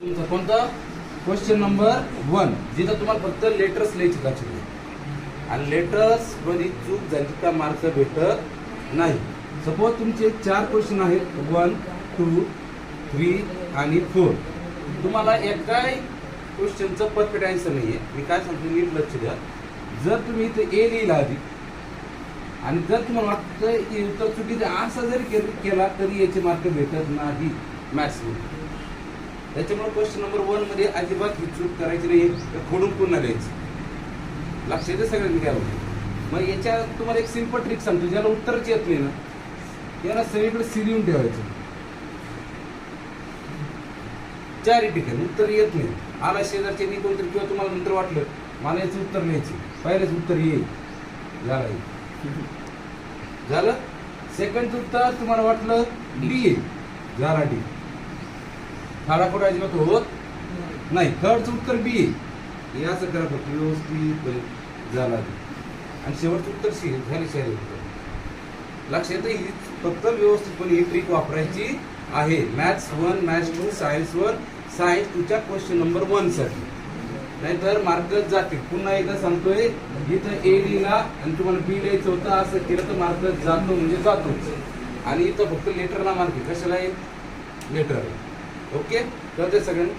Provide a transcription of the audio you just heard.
तुमचा कोणता question number 1, जिथं तुम्हाला फक्त लेटर्स लिहायचे लक्षात. आणि लेटर्स मध्ये चूक झाली का मार्क भेटत नाही. सपोज तुमचे 4 क्वेश्चन आहेत, 1, 2, 3 आणि 4. तुम्हाला एकाही क्वेश्चनचं परफेक्ट आन्सर नाहीये. मी काय सांगतो नीट लक्ष द्या. जर तुम्ही इथे ए लिहिला आधी आणि जर तुम्हाला वाटतं की उत्तर चुकीचं असं जरी केला तरी याचे मार्क भेटत नाही मॅथ्स मध्ये. त्याच्यामुळे क्वेश्चन नंबर 1 मध्ये अजिबात ही चूक करायची नाही. खोडून पुन्हा लिहायचं. लक्ष येते सगळ्यांनी काय होतं. मग याच्या तुम्हाला एक सिंपल ट्रिक सांगतो. ज्याला उत्तरच येत नाही ना त्याला सगळीकडे सी लिहून ठेवायचं. 4 ठिकाणी उत्तर येत नाही. आला शेजारच्या कोणतरी किंवा तुम्हाला नंतर वाटलं मला याचं उत्तर लिहायचं, पहिलेच उत्तर येईल झालं. सेकंड उत्तर तुम्हाला वाटलं डी येईल, झाला डी. खाडाखोड अजिबात होत नाही. थर्डचं उत्तर बी येईल. हे असं करा फक्त व्यवस्थित झाला डी. आणि शेवटचं उत्तर सी झाले शाळे उत्तर. लक्ष येतं ही फक्त व्यवस्थितपणे ही ट्रिक वापरायची आहे. मॅथ्स 1, मॅथ्स 2, सायन्स 1, सायन्स 2च्या क्वेश्चन नंबर 1 साठी. नाहीतर मार्कच जातील. पुन्हा एकदा सांगतोय, इथं ए लिहिला आणि तुम्हाला बी लिहायचं होतं असं केलं तर मार्क जातो म्हणजे जातोच. आणि इथं फक्त लेटरला मार्क कशाला आहे, लेटर. ओके, कळतंय सगळ्यांना.